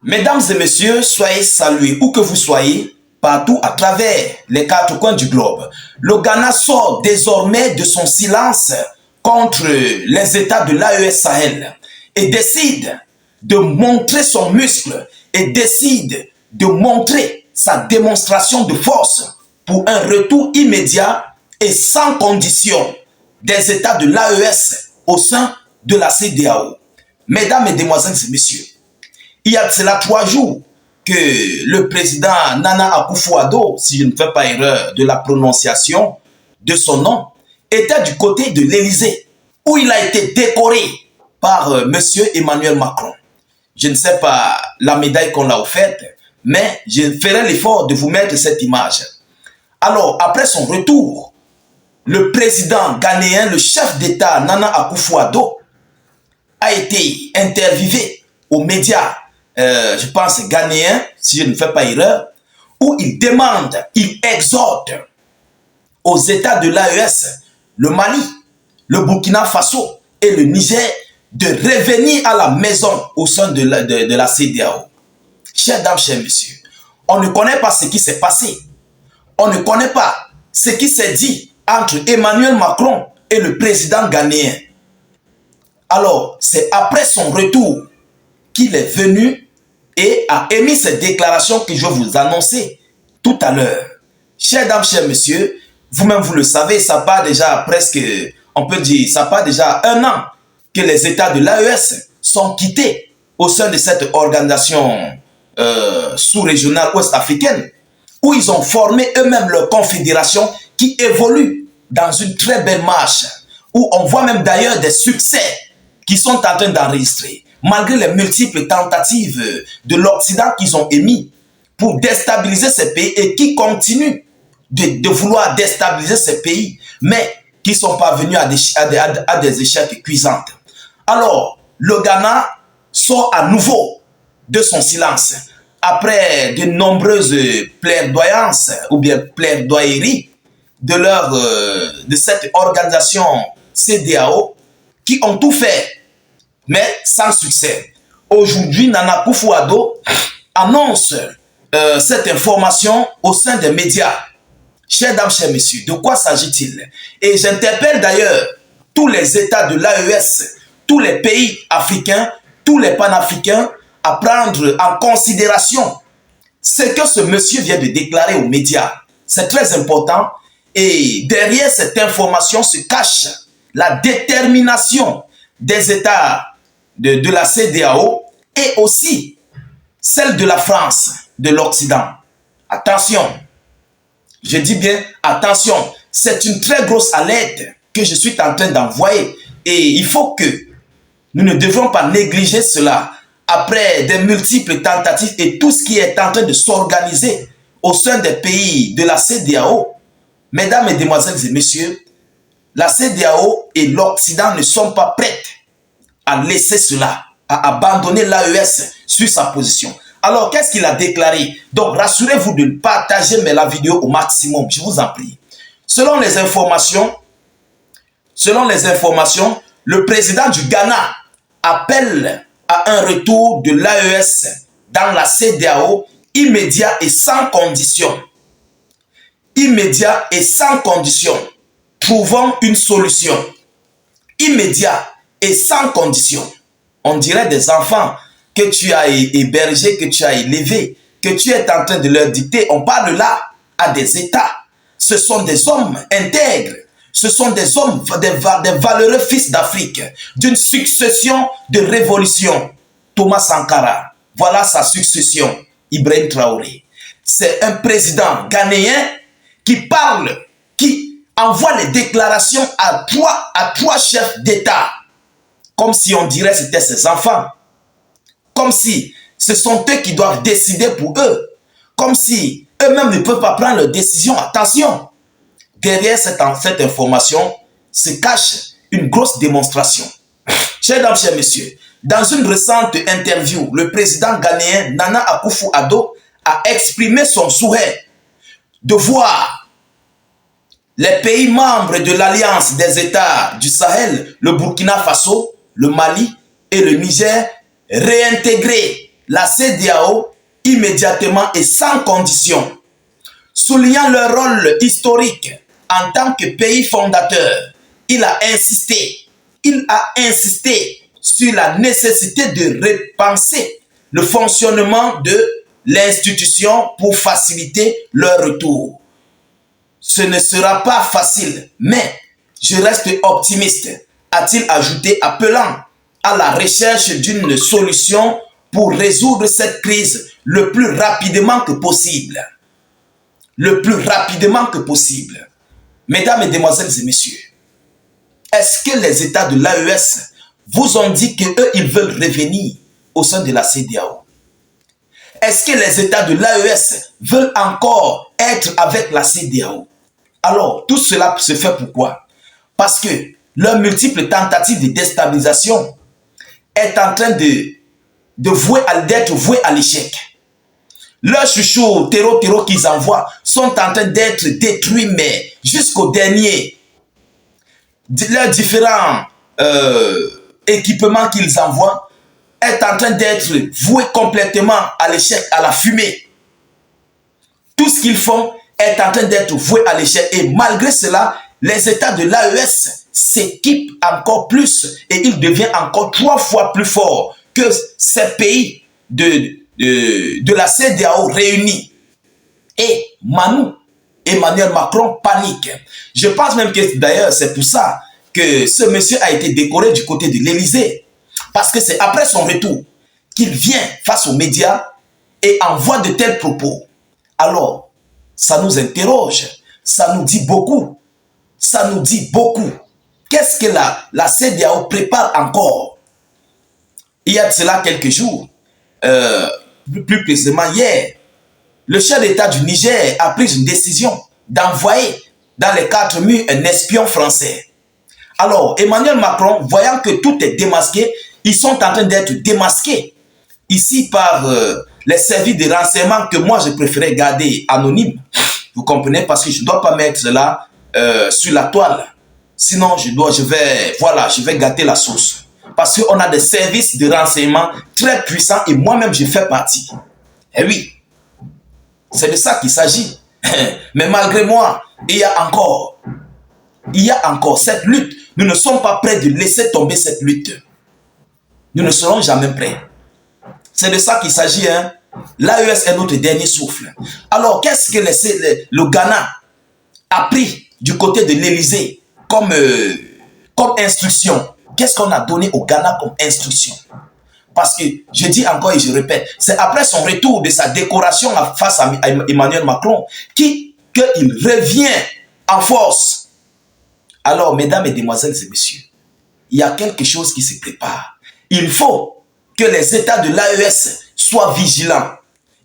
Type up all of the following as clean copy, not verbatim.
Mesdames et messieurs, soyez salués où que vous soyez, partout à travers les quatre coins du globe. Le Ghana sort désormais de son silence contre les États de l'AES Sahel et décide de montrer son muscle et décide de montrer sa démonstration de force pour un retour immédiat et sans condition des États de l'AES au sein de la CEDEAO. Mesdames, Mesdemoiselles et Messieurs, il y a de cela 3 jours que le président Nana Akufo-Addo, si je ne fais pas erreur de la prononciation de son nom, était du côté de l'Élysée, où il a été décoré par M. Emmanuel Macron. Je ne sais pas la médaille qu'on l'a offerte, mais je ferai l'effort de vous mettre cette image. Alors, après son retour, le président ghanéen, le chef d'État Nana Akufo-Addo, a été interviewé aux médias, je pense ghanéens, si je ne fais pas erreur, où il demande, il exhorte aux États de l'AES, le Mali, le Burkina Faso et le Niger, de revenir à la maison au sein de la CEDEAO. Chers dames, chers messieurs, on ne connaît pas ce qui s'est passé. On ne connaît pas ce qui s'est dit entre Emmanuel Macron et le président ghanéen. Alors, c'est après son retour qu'il est venu et a émis cette déclaration que je vais vous annoncer tout à l'heure. Chers dames, chers messieurs, vous-même vous le savez, ça part déjà presque, on peut dire, ça part déjà 1 an que les États de l'AES sont quittés au sein de cette organisation sous-régionale ouest-africaine, où ils ont formé eux-mêmes leur confédération qui évolue dans une très belle marche, où on voit même d'ailleurs des succès qui sont en train d'enregistrer, malgré les multiples tentatives de l'Occident qu'ils ont émis pour déstabiliser ces pays et qui continuent de vouloir déstabiliser ces pays, mais qui sont parvenus à des échecs cuisantes. Alors, le Ghana sort à nouveau de son silence après de nombreuses plaidoyances ou bien plaidoyeries de cette organisation CEDEAO qui ont tout fait, mais sans succès. Aujourd'hui, Nana Akufo-Addo annonce cette information au sein des médias. Chers dames, chers messieurs, de quoi s'agit-il? Et j'interpelle d'ailleurs tous les États de l'AES, tous les pays africains, tous les panafricains à prendre en considération ce que ce monsieur vient de déclarer aux médias. C'est très important et derrière cette information se cache la détermination des États de la CEDEAO et aussi celle de la France, de l'Occident. Attention, je dis bien attention, c'est une très grosse alerte que je suis en train d'envoyer et il faut que nous ne devons pas négliger cela après des multiples tentatives et tout ce qui est en train de s'organiser au sein des pays de la CEDEAO. Mesdames, Mesdemoiselles et Messieurs, la CEDEAO et l'Occident ne sont pas prêts à laisser cela, à abandonner l'AES sur sa position. Alors, qu'est-ce qu'il a déclaré? Donc, rassurez-vous de partager la vidéo au maximum, je vous en prie. Selon les informations, le président du Ghana appelle à un retour de l'AES dans la CEDEAO immédiat et sans condition. Immédiat et sans condition. Trouvons une solution. Immédiat et sans condition. On dirait des enfants que tu as hébergés, que tu as élevés, que tu es en train de leur dicter. On parle là à des États. Ce sont des hommes intègres. Ce sont des hommes, des valeureux fils d'Afrique, d'une succession de révolutions. Thomas Sankara, voilà sa succession, Ibrahim Traoré. C'est un président ghanéen qui parle, qui envoie les déclarations à trois chefs d'État, comme si on dirait que c'était ses enfants, comme si ce sont eux qui doivent décider pour eux, comme si eux-mêmes ne peuvent pas prendre leurs décisions. Attention! Derrière cette information se cache une grosse démonstration. Chers dames, chers messieurs, dans une récente interview, le président ghanéen Nana Akufo-Addo a exprimé son souhait de voir les pays membres de l'Alliance des États du Sahel, le Burkina Faso, le Mali et le Niger réintégrer la CEDEAO immédiatement et sans condition. Soulignant leur rôle historique en tant que pays fondateur, il a insisté sur la nécessité de repenser le fonctionnement de l'institution pour faciliter leur retour. Ce ne sera pas facile, mais je reste optimiste, a-t-il ajouté, appelant à la recherche d'une solution pour résoudre cette crise le plus rapidement que possible. Le plus rapidement que possible. Mesdames, Mesdemoiselles et Messieurs, est-ce que les États de l'AES vous ont dit qu'eux, ils veulent revenir au sein de la CEDEAO? Est-ce que les États de l'AES veulent encore être avec la CEDEAO? Alors, tout cela se fait pourquoi? Parce que leur multiple tentative de déstabilisation est en train d'être vouée à l'échec. Leurs chouchous terreau qu'ils envoient sont en train d'être détruits, mais jusqu'au dernier. Leurs différents équipements qu'ils envoient est en train d'être voués complètement à l'échec, à la fumée. Tout ce qu'ils font est en train d'être voué à l'échec. Et malgré cela, les États de l'AES s'équipent encore plus et ils deviennent encore 3 fois plus forts que ces pays de la CEDEAO réunis. Et Emmanuel Macron panique. Je pense même que d'ailleurs c'est pour ça que ce monsieur a été décoré du côté de l'Élysée. Parce que c'est après son retour qu'il vient face aux médias et envoie de tels propos. Alors, ça nous interroge, ça nous dit beaucoup. Ça nous dit beaucoup. Qu'est-ce que la CEDEAO prépare encore? Il y a de cela quelques jours, plus précisément hier, le chef d'État du Niger a pris une décision d'envoyer dans les 4 murs un espion français. Alors, Emmanuel Macron, voyant que tout est démasqué, ils sont en train d'être démasqués ici par les services de renseignement que moi je préférais garder anonymes. Vous comprenez? Parce que je ne dois pas mettre là sur la toile. Sinon, je vais gâter la sauce. Parce qu'on a des services de renseignement très puissants et moi-même, je fais partie. Eh oui, c'est de ça qu'il s'agit. Mais malgré moi, il y a encore cette lutte. Nous ne sommes pas prêts de laisser tomber cette lutte. Nous ne serons jamais prêts. C'est de ça qu'il s'agit. Hein? L'AES est notre dernier souffle. Alors, qu'est-ce que le Ghana a pris du côté de l'Élysée comme instruction? Qu'est-ce qu'on a donné au Ghana comme instruction? Parce que, je dis encore et je répète, c'est après son retour de sa décoration face à Emmanuel Macron qu'il revient en force. Alors, mesdames, mesdemoiselles et messieurs, il y a quelque chose qui se prépare. Il faut que les États de l'AES soient vigilants.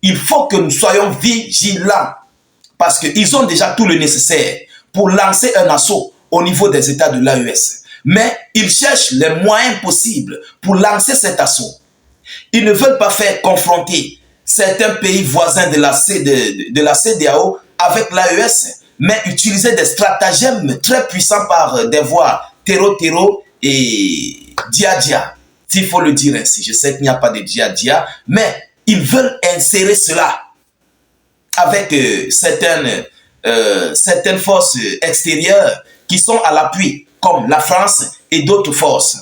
Il faut que nous soyons vigilants. Parce qu'ils ont déjà tout le nécessaire pour lancer un assaut au niveau des États de l'AES. Mais ils cherchent les moyens possibles pour lancer cet assaut. Ils ne veulent pas faire confronter certains pays voisins de la CEDEAO avec l'AES, mais utiliser des stratagèmes très puissants par des voies terreau et dia-dia. S'il faut le dire ainsi, je sais qu'il n'y a pas de dia-dia, mais ils veulent insérer cela avec certaines forces extérieures qui sont à l'appui, comme la France et d'autres forces.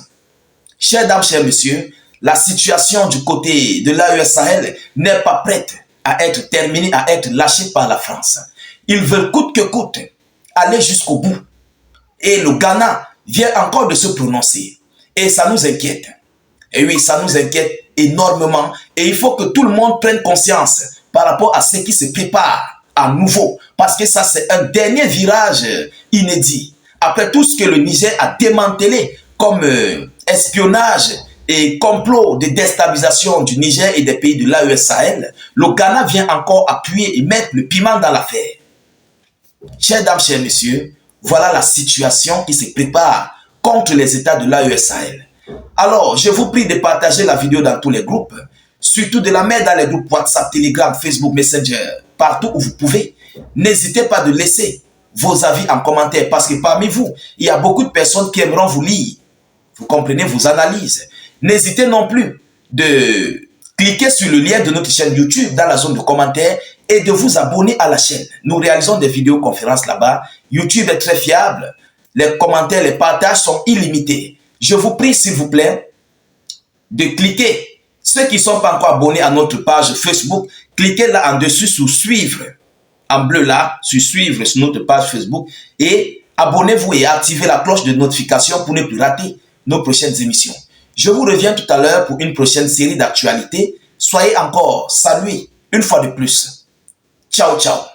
Chers dames, chers messieurs, la situation du côté de l'AES Sahel n'est pas prête à être terminée, à être lâchée par la France. Ils veulent coûte que coûte aller jusqu'au bout. Et le Ghana vient encore de se prononcer. Et ça nous inquiète. Et oui, ça nous inquiète énormément. Et il faut que tout le monde prenne conscience par rapport à ce qui se prépare à nouveau. Parce que ça, c'est un dernier virage inédit. Après tout ce que le Niger a démantelé comme espionnage et complot de déstabilisation du Niger et des pays de l'AES Sahel, le Ghana vient encore appuyer et mettre le piment dans l'affaire. Chers dames, chers messieurs, voilà la situation qui se prépare contre les États de l'AES Sahel. Alors, je vous prie de partager la vidéo dans tous les groupes, surtout de la mettre dans les groupes WhatsApp, Telegram, Facebook, Messenger, partout où vous pouvez. N'hésitez pas de laisser vos avis en commentaire parce que parmi vous, il y a beaucoup de personnes qui aimeront vous lire. Vous comprenez, vos analyses. N'hésitez non plus de cliquer sur le lien de notre chaîne YouTube dans la zone de commentaires et de vous abonner à la chaîne. Nous réalisons des vidéoconférences là-bas. YouTube est très fiable. Les commentaires, les partages sont illimités. Je vous prie, s'il vous plaît, de cliquer. Ceux qui ne sont pas encore abonnés à notre page Facebook, cliquez là en dessus sur suivre. En bleu là, sur suivre sur notre page Facebook. Et abonnez-vous et activez la cloche de notification pour ne plus rater nos prochaines émissions. Je vous reviens tout à l'heure pour une prochaine série d'actualités. Soyez encore salués une fois de plus. Ciao, ciao.